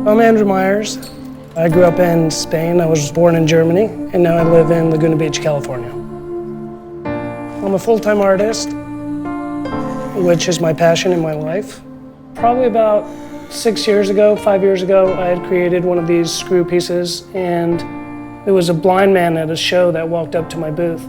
I'm Andrew Myers. I grew up in Spain. I was born in Germany, and now I live in Laguna Beach, California. I'm a full-time artist, which is my passion in my life. Probably about 5 years ago, I had created one of these screw pieces, and there was a blind man at a show that walked up to my booth.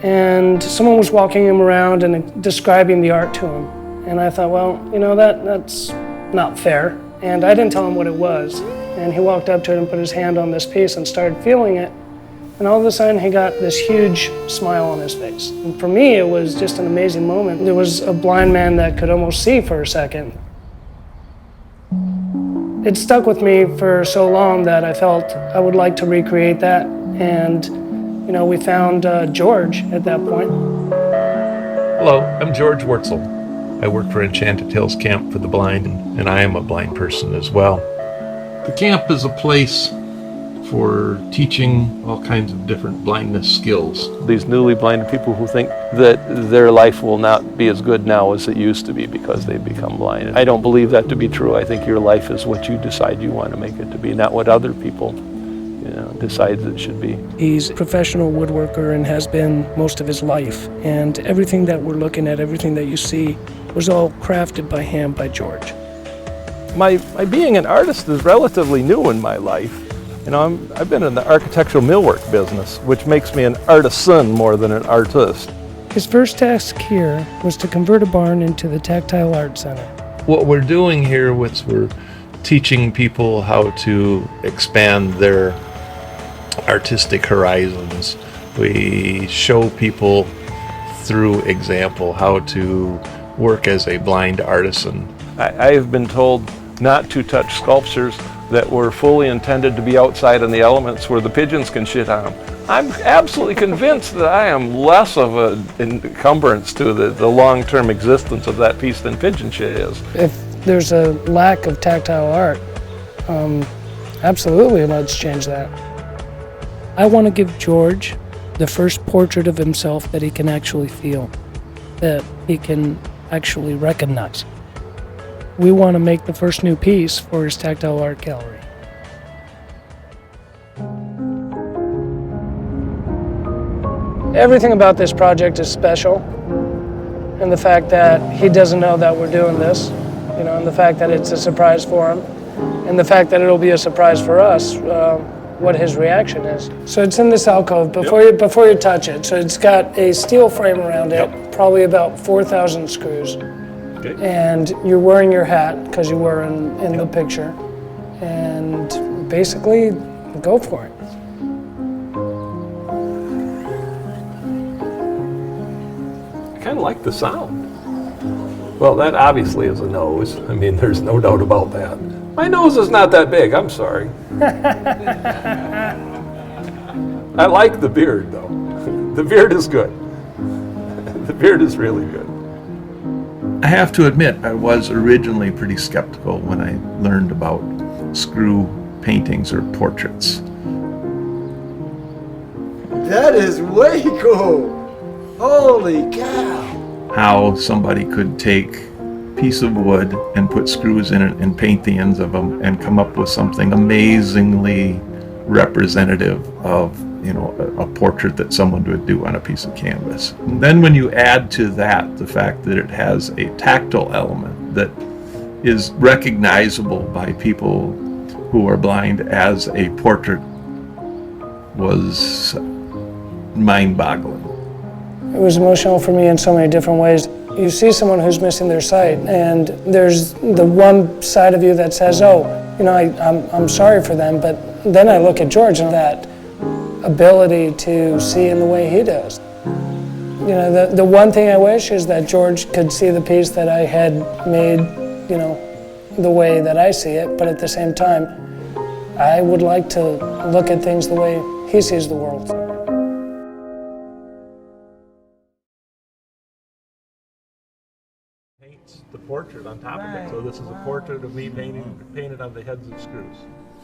And someone was walking him around and describing the art to him. And I thought, well, you know, that's not fair. And I didn't tell him what it was. And he walked up to it and put his hand on this piece and started feeling it. And all of a sudden, he got this huge smile on his face. And for me, it was just an amazing moment. There was a blind man that could almost see for a second. It stuck with me for so long that I felt I would like to recreate that. And, you know, we found George at that point. Hello, I'm George Wurtzel. I work for Enchanted Hills Camp for the Blind, and I am a blind person as well. The camp is a place for teaching all kinds of different blindness skills. These newly blinded people who think that their life will not be as good now as it used to be because they've become blind. I don't believe that to be true. I think your life is what you decide you want to make it to be, not what other people decide it should be. He's a professional woodworker and has been most of his life. And everything that we're looking at, everything that you see, was all crafted by hand by George. My being an artist is relatively new in my life. You know, I've been in the architectural millwork business, which makes me an artisan more than an artist. His first task here was to convert a barn into the Tactile Art Center. What we're doing here is we're teaching people how to expand their artistic horizons. We show people through example how to work as a blind artisan. I have been told not to touch sculptures that were fully intended to be outside in the elements where the pigeons can shit on them. I'm absolutely convinced that I am less of an encumbrance to the long-term existence of that piece than pigeon shit is. If there's a lack of tactile art, absolutely let's change that. I want to give George the first portrait of himself that he can actually feel, that he can actually recognize. We want to make the first new piece for his tactile art gallery. Everything about this project is special, and the fact that he doesn't know that we're doing this, you know, and the fact that it's a surprise for him, and the fact that it'll be a surprise for us, what his reaction is. So it's in this alcove before you touch it. So it's got a steel frame around it, probably about 4,000 screws. Okay. And you're wearing your hat, because you were in the picture. And basically, go for it. I kind of like the sound. Well, that obviously is a nose. I mean, there's no doubt about that. My nose is not that big, I'm sorry. I like the beard, though. The beard is good. The beard is really good. I have to admit, I was originally pretty skeptical when I learned about screw paintings or portraits. That is way cool! Holy cow! How somebody could take a piece of wood and put screws in it and paint the ends of them and come up with something amazingly representative of, you know, a portrait that someone would do on a piece of canvas. And then when you add to that the fact that it has a tactile element that is recognizable by people who are blind as a portrait, was mind-boggling. It was emotional for me in so many different ways. You see someone who's missing their sight, and there's the one side of you that says, oh, you know, I'm sorry for them, but then I look at George and that ability to see in the way he does. You know, the one thing I wish is that George could see the piece that I had made, you know, the way that I see it, but at the same time, I would like to look at things the way he sees the world. Paints the portrait on top of it, so this is a portrait of me painted on the heads of screws.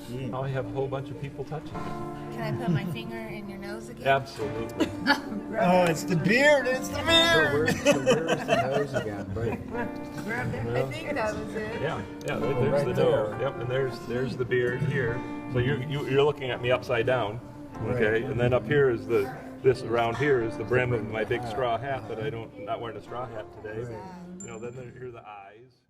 gee. Now I have a whole bunch of people touching it. Can I put my finger in your nose again? Absolutely. Oh, it's the beard. It's the beard. Where's the nose again? Right. I think that was it. Yeah, there's right the there. nose. Yep, and there's the beard here. So you're looking at me upside down, okay? And then up here is this around here is the brim of my big straw hat that I'm not wearing a straw hat today. You know, then here are the eyes.